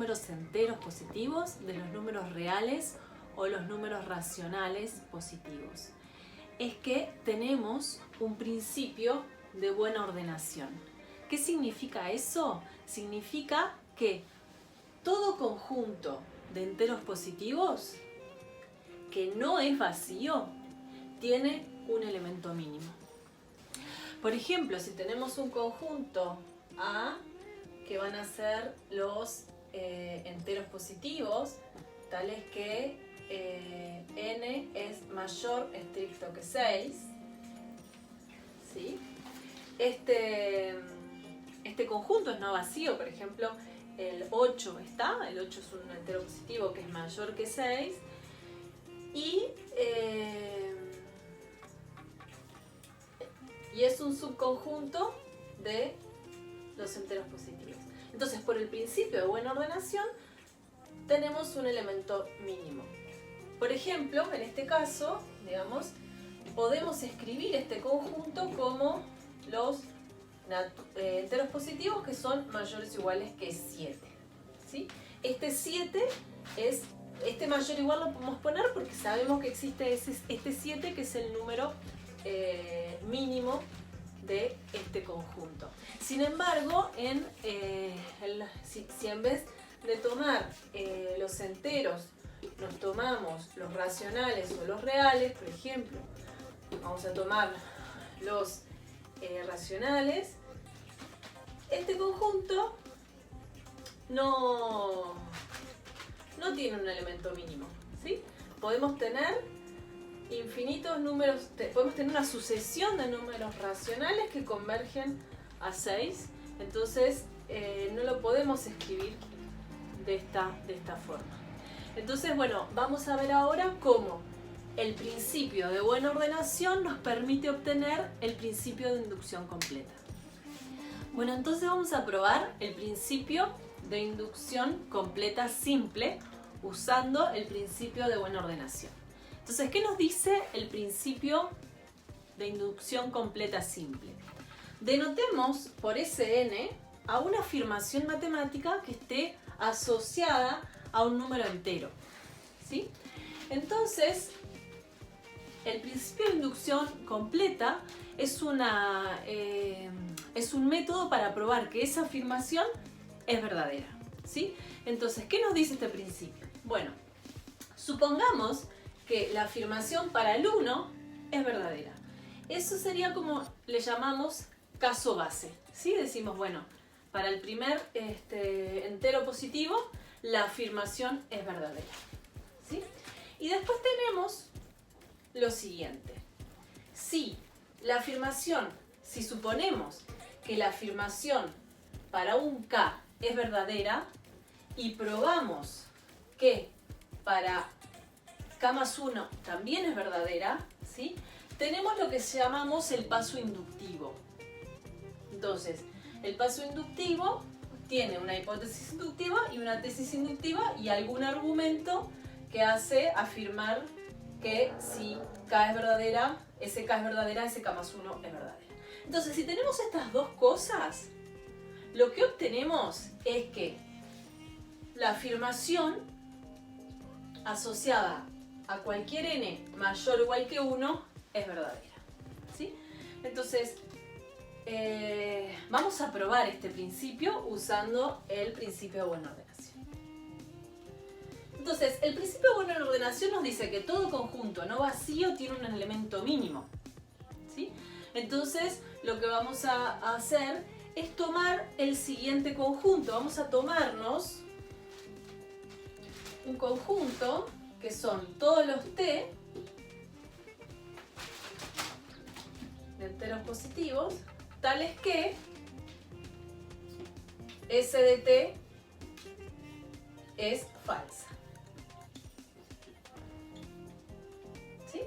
números enteros positivos de los números reales o los números racionales positivos? Es que tenemos un principio de buena ordenación. ¿Qué significa eso? Significa que todo conjunto de enteros positivos que no es vacío tiene un elemento mínimo. Por ejemplo, si tenemos un conjunto A, que van a ser los enteros positivos, tales que n es mayor estricto que 6, ¿sí? Este conjunto es no vacío, por ejemplo, el 8 está, el 8 es un entero positivo que es mayor que 6, y es un subconjunto de los enteros positivos. Entonces, por el principio de buena ordenación, tenemos un elemento mínimo. Por ejemplo, en este caso, digamos, podemos escribir este conjunto como los enteros positivos que son mayores o iguales que 7. ¿Sí? Este 7 es, este mayor o igual lo podemos poner porque sabemos que existe este 7 que es el número mínimo de este conjunto. Sin embargo, si en vez de tomar los enteros nos tomamos los racionales o los reales, por ejemplo, vamos a tomar los racionales, este conjunto no tiene un elemento mínimo, ¿sí? Podemos tener infinitos números, podemos tener una sucesión de números racionales que convergen a 6, entonces no lo podemos escribir de esta forma. Entonces, bueno, vamos a ver ahora cómo el principio de buena ordenación nos permite obtener el principio de inducción completa. Bueno, entonces vamos a probar el principio de inducción completa simple usando el principio de buena ordenación. Entonces, ¿qué nos dice el principio de inducción completa simple? Denotemos por Sn a una afirmación matemática que esté asociada a un número entero, ¿sí? Entonces, el principio de inducción completa es un método para probar que esa afirmación es verdadera, ¿sí? Entonces, ¿qué nos dice este principio? Bueno, supongamos que la afirmación para el 1 es verdadera. Eso sería como le llamamos caso base, ¿sí? Decimos, bueno, para el primer entero positivo, la afirmación es verdadera, ¿sí? Y después tenemos lo siguiente. Si suponemos que la afirmación para un K es verdadera y probamos que para K más 1 también es verdadera, ¿sí? Tenemos lo que llamamos el paso inductivo. Entonces, el paso inductivo tiene una hipótesis inductiva y una tesis inductiva y algún argumento que hace afirmar que si K es verdadera, ese K es verdadera, ese K más 1 es verdadera. Entonces, si tenemos estas dos cosas, lo que obtenemos es que la afirmación asociada a cualquier n mayor o igual que 1 es verdadera, ¿sí? Entonces, vamos a probar este principio usando el principio de buena ordenación. Entonces, el principio de buena ordenación nos dice que todo conjunto no vacío tiene un elemento mínimo, ¿sí? Entonces, lo que vamos a hacer es tomar el siguiente conjunto. Vamos a tomarnos un conjunto que son todos los t de enteros positivos, tales que S de t es falsa. ¿Sí?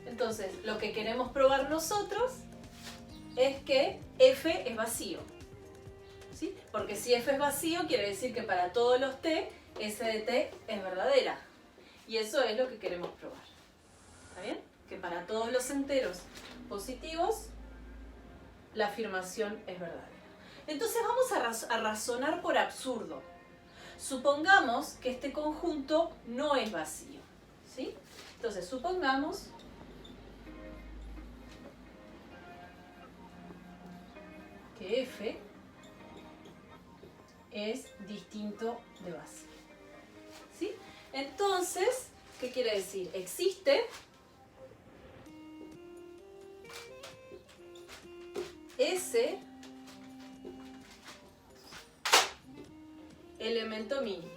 Entonces, lo que queremos probar nosotros es que f es vacío, ¿sí? Porque si f es vacío, quiere decir que para todos los t, S de t es verdadera. Y eso es lo que queremos probar. ¿Está bien? Que para todos los enteros positivos, la afirmación es verdadera. Entonces vamos a razonar por absurdo. Supongamos que este conjunto no es vacío, ¿sí? Entonces, supongamos que F es distinto de vacío, ¿sí? Entonces, ¿qué quiere decir? Existe ese elemento mínimo.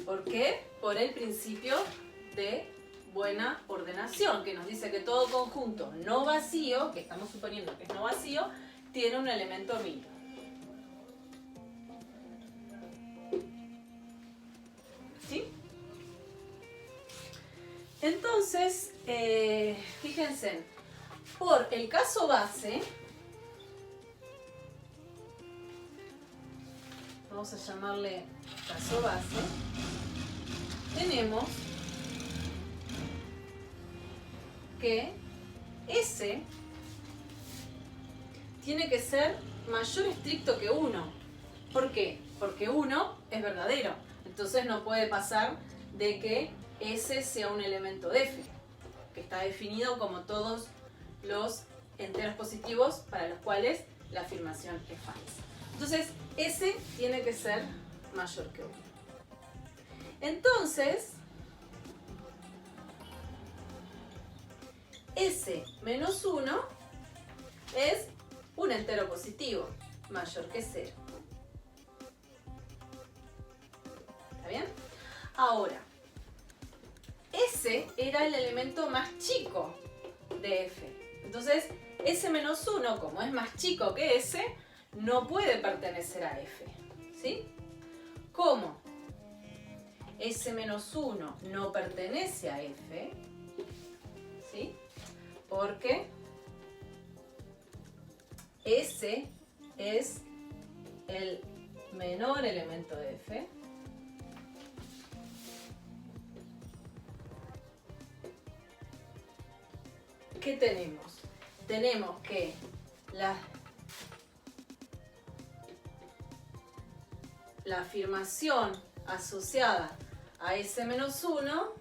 ¿Por qué? Por el principio de buena ordenación, que nos dice que todo conjunto no vacío, que estamos suponiendo que es no vacío, tiene un elemento mínimo. ¿Sí? Entonces, fíjense, por el caso base, vamos a llamarle caso base, tenemos que S tiene que ser mayor estricto que 1. ¿Por qué? Porque 1 es verdadero. Entonces no puede pasar de que S sea un elemento de F, que está definido como todos los enteros positivos para los cuales la afirmación es falsa. Entonces, S tiene que ser mayor que 1. Entonces, S menos 1 es un entero positivo mayor que 0. ¿Está bien? Ahora, S era el elemento más chico de F. Entonces, S menos 1, como es más chico que S, no puede pertenecer a F. ¿Sí? ¿Cómo? S menos 1 no pertenece a F. ¿Sí? Porque S es el menor elemento de F. ¿Qué tenemos? Tenemos que la afirmación asociada a S menos 1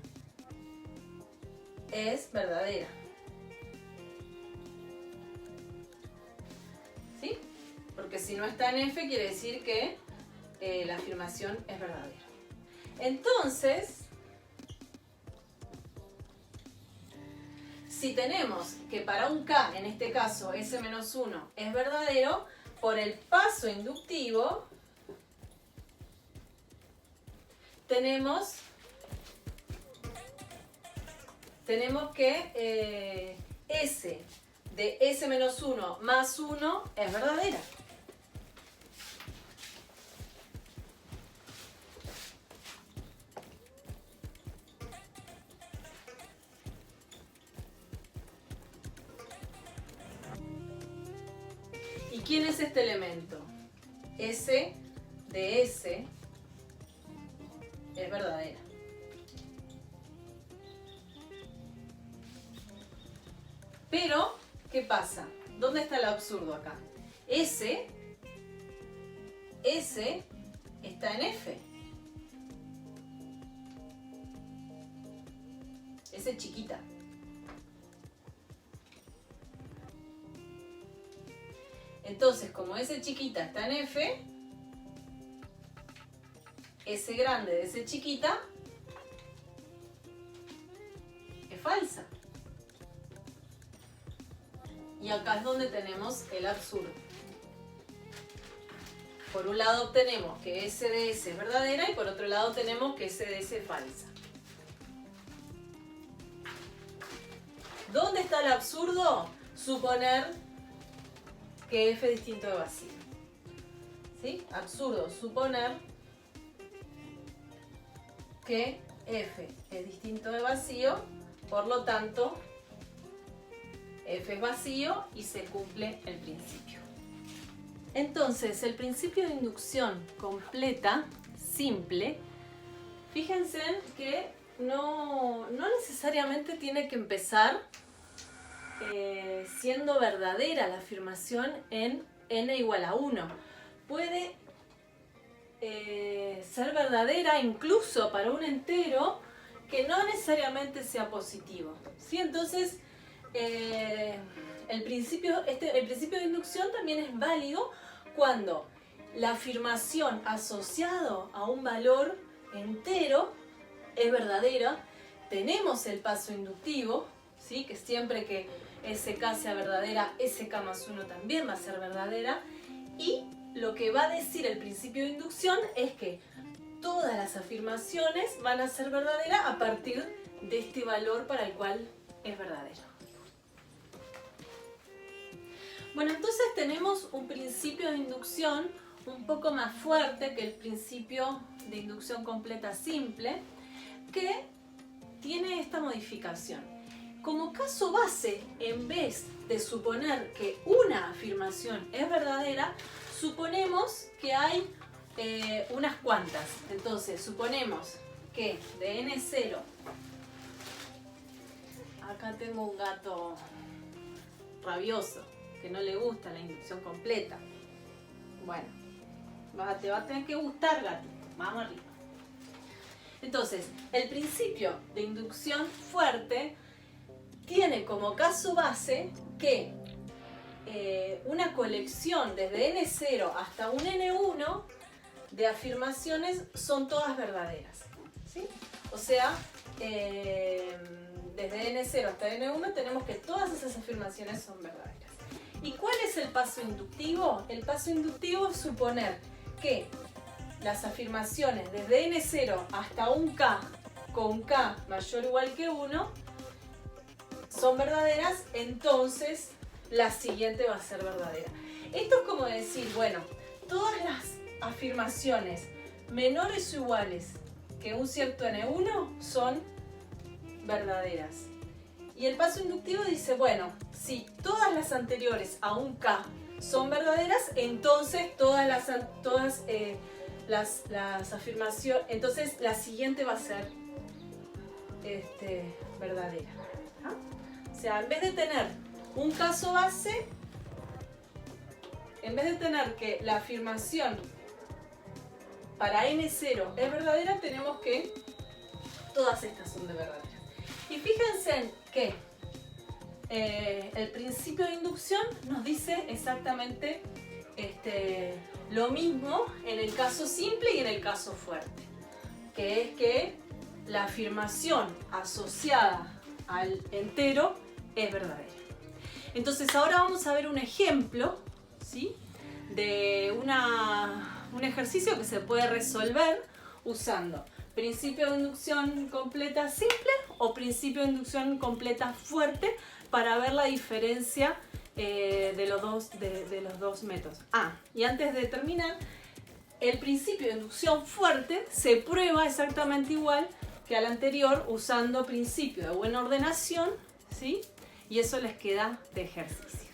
es verdadera. ¿Sí? Porque si no está en F quiere decir que la afirmación es verdadera. Entonces, si tenemos que para un K, en este caso S menos 1, es verdadero, por el paso inductivo tenemos que S de S menos 1 más 1 es verdadera. ¿Y quién es este elemento? S de S es verdadera. Pero, ¿qué pasa? ¿Dónde está el absurdo acá? S está en F. S chiquita. Entonces, como S chiquita está en F, S grande de S chiquita es falsa. Y acá es donde tenemos el absurdo. Por un lado obtenemos que S de S es verdadera y por otro lado tenemos que S de S es falsa. ¿Dónde está el absurdo? Suponer que F es distinto de vacío. ¿Sí? Absurdo suponer que F es distinto de vacío, por lo tanto F es vacío y se cumple el principio. Entonces, el principio de inducción completa, simple, fíjense que no necesariamente tiene que empezar siendo verdadera la afirmación en n igual a 1. Puede ser verdadera incluso para un entero que no necesariamente sea positivo, ¿sí? Entonces, el principio de inducción también es válido cuando la afirmación asociada a un valor entero es verdadera. Tenemos el paso inductivo, ¿sí? Que siempre que SK sea verdadera, SK más 1 también va a ser verdadera. Y lo que va a decir el principio de inducción es que todas las afirmaciones van a ser verdaderas a partir de este valor para el cual es verdadero. Bueno, entonces tenemos un principio de inducción un poco más fuerte que el principio de inducción completa simple, que tiene esta modificación. Como caso base, en vez de suponer que una afirmación es verdadera, suponemos que hay unas cuantas. Entonces, suponemos que de n0, acá tengo un gato rabioso que no le gusta la inducción completa. Bueno, te va a tener que gustar, gato. Vamos arriba. Entonces, el principio de inducción fuerte tiene como caso base que una colección desde n0 hasta un n1 de afirmaciones son todas verdaderas, ¿sí? O sea, desde n0 hasta n1 tenemos que todas esas afirmaciones son verdaderas. ¿Y cuál es el paso inductivo? El paso inductivo es suponer que las afirmaciones desde n0 hasta un k con k mayor o igual que 1 son verdaderas, entonces la siguiente va a ser verdadera. Esto es como decir, bueno, todas las afirmaciones menores o iguales que un cierto n1 son verdaderas. Y el paso inductivo dice, bueno, si todas las anteriores a un k son verdaderas, entonces todas las afirmaciones, entonces la siguiente va a ser verdadera. ¿Ah? O sea, en vez de tener un caso base, en vez de tener que la afirmación para n0 es verdadera, tenemos que todas estas son de verdaderas. Y fíjense que el principio de inducción nos dice exactamente lo mismo en el caso simple y en el caso fuerte, que es que la afirmación asociada al entero es verdadera. Entonces ahora vamos a ver un ejemplo, ¿sí? De un ejercicio que se puede resolver usando principio de inducción completa simple o principio de inducción completa fuerte para ver la diferencia de los dos métodos. Y antes de terminar, el principio de inducción fuerte se prueba exactamente igual que al anterior usando principio de buena ordenación, ¿sí? Y eso les queda de ejercicio.